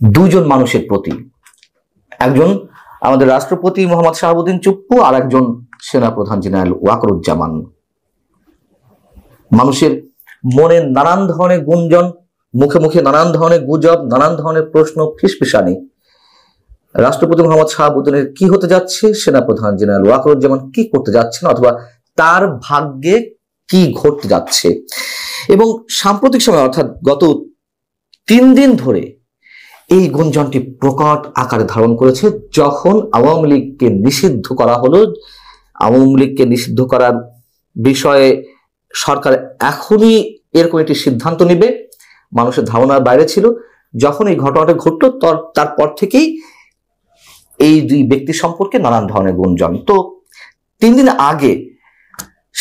দুজন মানুষের প্রতি, একজন আমাদের রাষ্ট্রপতি মোহাম্মদ শাহাবুদ্দিন চুপ্পু আর একজন সেনাপ্রধান জেনারেল ওয়াকারুজ্জামান। মানুষের মনে নানান ধরনের গুঞ্জন, মুখে মুখে নানান ধরনের গুজব, নানান ধরনের প্রশ্ন, ফিসফিসানি। রাষ্ট্রপতি মোহাম্মদ শাহাবুদ্দিনের কি হতে যাচ্ছে, সেনাপ্রধান জেনারেল ওয়াকারুজ্জামান কি করতে যাচ্ছেন, অথবা তার ভাগ্যে কি ঘটতে যাচ্ছে। এবং সাম্প্রতিক সময় অর্থাৎ গত 3 দিন ধরে এই গুঞ্জনটি প্রকট আকারে ধারণ করেছে। যখন আওয়ামী লীগকে নিষিদ্ধ করা হলো, আওয়ামী লীগকে নিষিদ্ধ করার বিষয়ে সরকার এখনই এরকম একটি সিদ্ধান্ত নেবে, মানুষের ধারণার বাইরে ছিল। যখন এই ঘটনাটা ঘটলো তারপর থেকেই এই দুই ব্যক্তি সম্পর্কে নানান ধরনের গুঞ্জন। তো 3 দিন আগে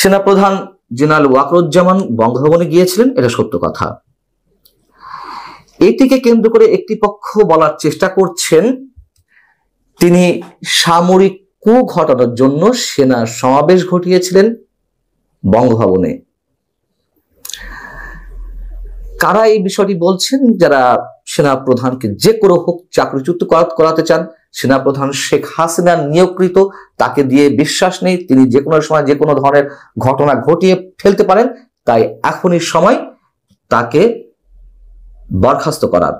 সেনাপ্রধান জেনারেল ওয়াকারুজ্জামান বঙ্গভবনে গিয়েছিলেন, এটা সত্য কথা। এটিকে কেন্দ্র করে একটি পক্ষ বলার চেষ্টা করছেন তিনি সামরিক কূ ঘটানোর জন্য সেনা সমাবেশ ঘটিয়েছিলেন বঙ্গভবনে। কারা এই বিষয়টি বলছেন? যারা সেনা প্রধানকে যে কোনো হোক চাকরিচ্যুত করাতে চান। সেনাপ্রধান শেখ হাসিনা নিয়োগকৃত, তাকে দিয়ে বিশ্বাস নেই, তিনি যে কোনো সময় যে কোনো ধরনের ঘটনা ঘটিয়ে ফেলতে পারেন, তাই এখনই সময় তাকে বরখাস্ত করার।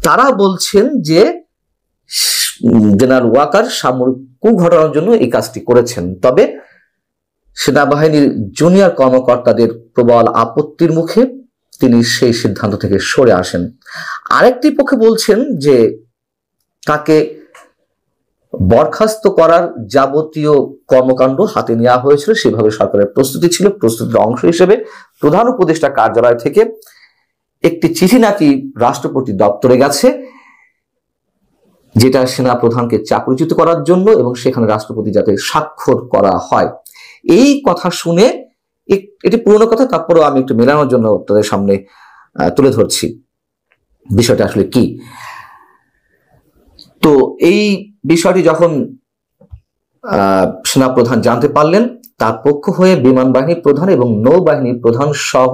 তারা বলছেন যে জেনারেল ওয়াকার সামরিক কূ ঘটানোর জন্য এই কাজটি করেছেন। তবে সেনাবাহিনীর জুনিয়র কর্মকর্তাদের প্রবল আপত্তির মুখে তিনি সেই সিদ্ধান্ত থেকে সরে আসেন। আরেকটি পক্ষে বলছেন যে তাকে বরখাস্ত করার যাবতীয় কর্মকাণ্ড হাতে নেওয়া হয়েছিল, সেভাবে সরকারের প্রস্তুতি ছিল। প্রস্তুতির অংশ হিসেবে প্রধান উপদেষ্টা কার্যালয় থেকে একটি চিঠি নাকি রাষ্ট্রপতি দপ্তরে গেছে, যেটা সেনা প্রধানকে চাকরিচ্যুত করার জন্য, এবং সেখানে রাষ্ট্রপতি যাতে স্বাক্ষর করা হয়। এই কথা শুনে, এটি পুরনো কথা, তারপরেও আমি একটু মেলানোর জন্য তাদের সামনে তুলে ধরছি বিষয়টা আসলে কি। তো এই বিষয়টি যখন সেনাপ্রধান জানতে পারলেন, তার পক্ষ হয়ে বিমান বাহিনী প্রধান এবং নৌবাহিনী প্রধান সহ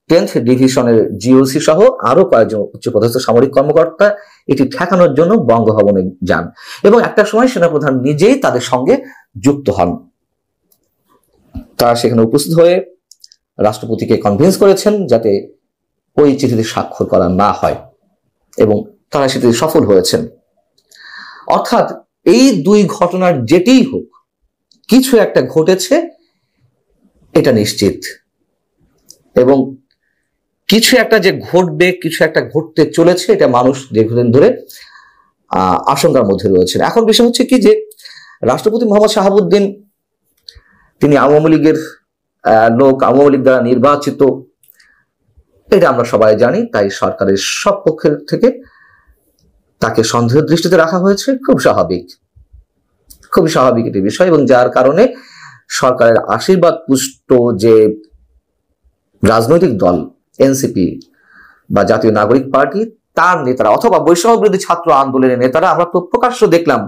10th ডিভিশনের জিওসি সহ আরো কয়েকজন উচ্চপদস্থ সামরিক কর্মকর্তা এটি ঠেকানোর জন্য বঙ্গভবনে যান, এবং একটা সময় সেনাপ্রধান নিজেই তাদের সঙ্গে যুক্ত হন। তারা সেখানে উপস্থিত হয়ে রাষ্ট্রপতিকে কনভিন্স করেছেন যাতে ওই চিঠিতে স্বাক্ষর করা না হয়, এবং তারা সেটিতে সফল হয়েছেন। অর্থাৎ এই দুই ঘটনার যেটিই হোক, কিছু একটা ঘটেছে এটা নিশ্চিত, এবং কিছু একটা যে ঘটবে, কিছু একটা ঘটতে চলেছে, এটা মানুষ দীর্ঘদিন ধরে আশঙ্কার মধ্যে রয়েছে। এখন বিষয় হচ্ছে কি, যে রাষ্ট্রপতি মোহাম্মদ শাহাবুদ্দিন তিনি আওয়ামী লীগের লোক, আওয়ামী লীগ দ্বারা নির্বাচিত, এটা আমরা সবাই জানি। তাই সরকারের সব পক্ষের থেকে তাকে সন্দেহের দৃষ্টিতে রাখা হয়েছে। খুব স্বাভাবিক একটি বিষয়, এবং যার কারণে সরকারের আশীর্বাদ পুষ্ট যে রাজনৈতিক দল এনসিপি বা জাতীয় নাগরিক পার্টি, তার নেতারা অথবা বৈষম্য বিরোধী ছাত্র আন্দোলনের নেতারা, আমরা তো প্রকাশ্য দেখলাম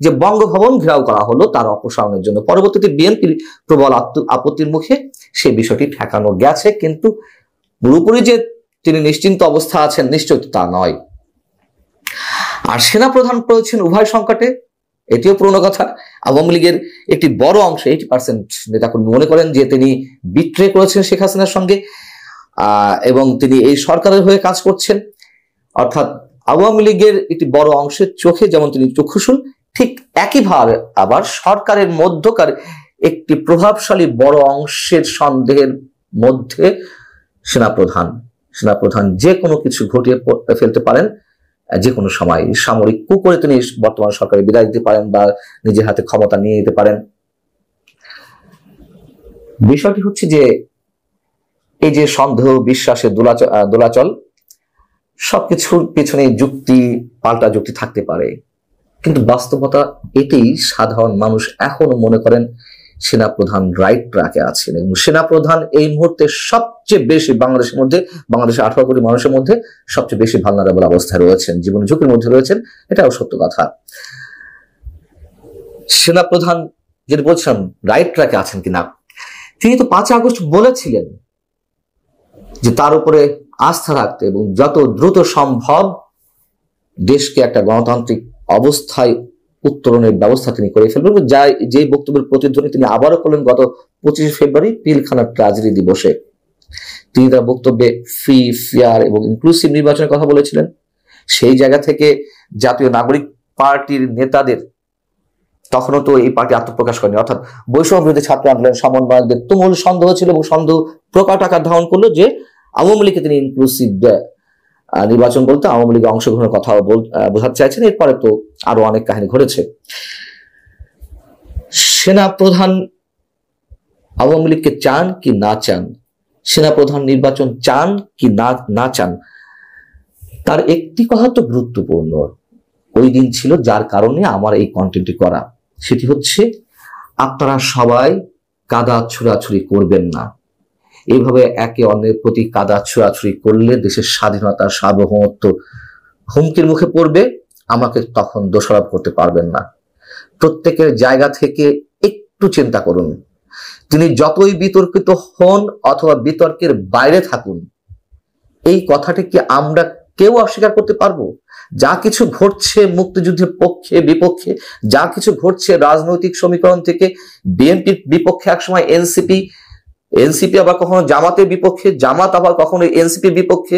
যে বঙ্গভবন ঘেরাও করা হলো তার অপসারণের জন্য। পরবর্তীতে বিএনপির প্রবল আপত্তির মুখে সেই বিষয়টি ঠেকানো গেছে, কিন্তু পুরোপুরি যে তিনি নিশ্চিন্ত অবস্থা আছেন, নিশ্চয় তা নয়। আর সেনাপ্রধান পড়েছেন উভয় সংকটে, এটিও পুরনো কথা। আওয়ামী লীগের একটি বড় অংশ, 80% নেতাকর্মী মনে করেন যে তিনি বিট্রে করেছেন শেখ হাসিনার সঙ্গে, এবং তিনি এই সরকারের হয়ে কাজ করছেন। অর্থাৎ আওয়ামী লীগের একটি বড় অংশের চোখে যেমন তিনি চক্ষুশূল, ঠিক একইভাবে আবার সরকারের মধ্যকার একটি প্রভাবশালী বড় অংশের সন্দেহের মধ্যে সেনাপ্রধান যে কোনো কিছু ঘটিয়ে ফেলতে পারেন যে কোনো সময়। সামরিক কূ করে তিনি বর্তমান সরকারে বিদায় দিতে পারেন বা নিজের হাতে ক্ষমতা নিয়ে নিতে পারেন। বিষয়টি হচ্ছে যে এই যে সন্দেহ, বিশ্বাসের দোলাচল, সবকিছুর পেছনে যুক্তি, পাল্টা যুক্তি থাকতে পারে, কিন্তু বাস্তবতা এটাই, সাধারণ মানুষ এখনো মনে করেন সেনাপ্রধান রাইট ট্র্যাকে আছেন, এবং সেনাপ্রধান এই মুহূর্তে সবচেয়ে বেশি বাংলাদেশের 18 কোটি মানুষের মধ্যে সবচেয়ে বেশি ভালনারেবল অবস্থায় রয়েছেন, জীবন ঝুঁকির মধ্যে রয়েছেন। এটাও সত্য কথা। সেনাপ্রধান যেটা বলছেন রাইট ট্র্যাকে আছেন কিনা, তিনি তো 5 আগস্ট বলেছিলেন যে তার উপরে আস্থা রাখতে এবং যত দ্রুত সম্ভব দেশকে একটা গণতান্ত্রিক অবস্থায় উত্তরণের ব্যবস্থা তিনি করে ফেলবেন। যে বক্তব্যের প্রতিধ্বনি তিনি আবারও করলেন গত 25 ফেব্রুয়ারি পিলখানা ট্র্যাজেডি দিবসে। তিনি তার বক্তব্যে ফ্রি, ফেয়ার এবং ইনক্লুসিভ নির্বাচনের কথা বলেছিলেন। সেই জায়গা থেকে জাতীয় নাগরিক পার্টির নেতাদের, তখনও তো এই পার্টি আত্মপ্রকাশ করেনি, অর্থাৎ বৈষম্য বিরোধী ছাত্র আন্দোলন সমন্বয়কদের তুমুল সন্দেহ ছিল এবং সন্দেহ প্রকট আকার ধারণ করলো যে আওয়ামী লীগকে তিনি ইনক্লুসিভ নির্বাচন বলতে আওয়ামী লীগের অংশগ্রহণের কথাও বোঝাতে চাইছেন। এরপরে তো আরো অনেক কাহিনী ঘটেছে। সেনা প্রধান আওয়ামী লীগকে চান কি না চান, সেনা প্রধান নির্বাচন চান কি না চান, তার একটি কথা তো গুরুত্বপূর্ণ ওই দিন ছিল, যার কারণে আমার এই কন্টেন্টটি করা। সেটি হচ্ছে আপনারা সবাই কাদা ছুড়াছুড়ি করবেন না। এইভাবে একে অন্যের প্রতি কাদা ছুড়াছুড়ি করলে দেশের স্বাধীনতা, সার্বভৌমত্ব হুমকির মুখে পড়বে। আমাকে তখন দোষারোপ করতে পারবেন না। প্রত্যেকের জায়গা থেকে একটু চিন্তা করুন। তিনি যতই বিতর্কিত হন অথবা বিতর্কের বাইরে থাকুন, এই কথাটি কি আমরা কেউ অস্বীকার করতে পারবো? যা কিছু ঘটছে মুক্তিযুদ্ধের পক্ষে বিপক্ষে, যা কিছু ঘটছে রাজনৈতিক সমীকরণ থেকে বিএনপির বিপক্ষে একসময় এনসিপি আবার কখনো জামাতের বিপক্ষে, জামাত আবার কখনো এনসিপির বিপক্ষে,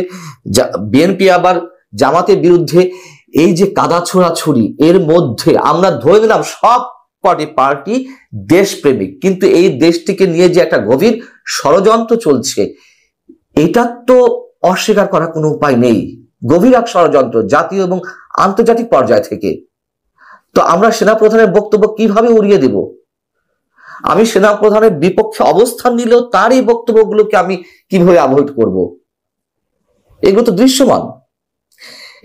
বিএনপি আবার জামাতের বিরুদ্ধে, এই যে কাদা ছোড়াছুড়ি, এর মধ্যে আমরা ধরে নিলাম সব কটি পার্টি দেশপ্রেমিক, কিন্তু এই দেশটিকে নিয়ে যে একটা গভীর ষড়যন্ত্র চলছে, এটা তো অস্বীকার করার কোনো উপায় নেই। গভীর এক ষড়যন্ত্র জাতীয় এবং আন্তর্জাতিক পর্যায় থেকে। তো আমরা সেনাপ্রধানের বক্তব্য কিভাবে উড়িয়ে দেব? আমি সেনাপ্রধানের বিপক্ষে অবস্থান নিলেও তার এই বক্তব্যগুলোকে আমি কিভাবে অ্যাভয়েড করব? এগুলো তো দৃশ্যমান।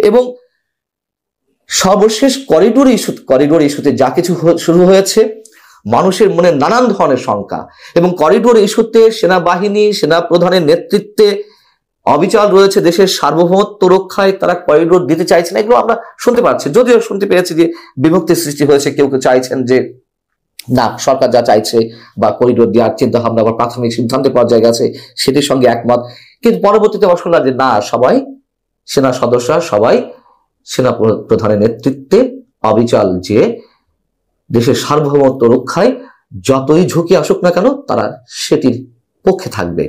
এবং সর্বশেষ করিডোর ইস্যুতে যা কিছু শুরু হয়েছে, মানুষের মনে নানান ধরনের শঙ্কা, এবং করিডোর ইস্যুতে সেনাবাহিনী, সেনাপ্রধানের নেতৃত্বে অবিচল রয়েছে দেশের সার্বভৌমত্ব রক্ষায়, তারা করিডোর দিতে চাইছেন। এগুলো আমরা শুনতে পাচ্ছি, যদিও শুনতে পেরেছি যে বিভক্তি সৃষ্টি হয়েছে। কেউ কেউ চাইছেন যে না, সরকার যা চাইছে বা করিডোর দেওয়ার চিন্তা ভাবনা বা প্রাথমিক সিদ্ধান্তে পর্যায়ে গেছে, সেটির সঙ্গে একমত। কিন্তু পরবর্তীতে আবার শুনলাম যে না, সবাই সেনা সদস্যরা সবাই সেনা প্রধানের নেতৃত্বে অবিচল যে দেশের সার্বভৌমত্ব রক্ষায় যতই ঝুঁকি আসুক না কেন তারা সেটির পক্ষে থাকবে।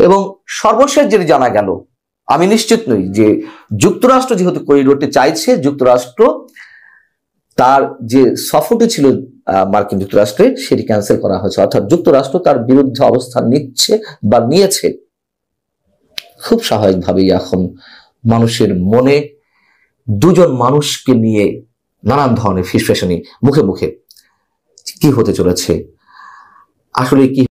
এবং সর্বশেষ যেটি জানা গেল, আমি নিশ্চিত নই যে যুক্তরাষ্ট্র যেহেতু করিডোরটি চাইছে, যুক্তরাষ্ট্র তার যে সফরটি ছিল মার্কিন যুক্তরাষ্ট্রে সেটি ক্যান্সেল করা হয়েছে, অর্থাৎ যুক্তরাষ্ট্র তার বিরুদ্ধে অবস্থান নিচ্ছে বা নিয়েছে। খুব স্বাভাবিকভাবেই এখন মানুষের মনে দুজন মানুষকে নিয়ে নানান ধরনের ফিসফেশনি মুখে মুখে কি হতে চলেছে, আসলে কি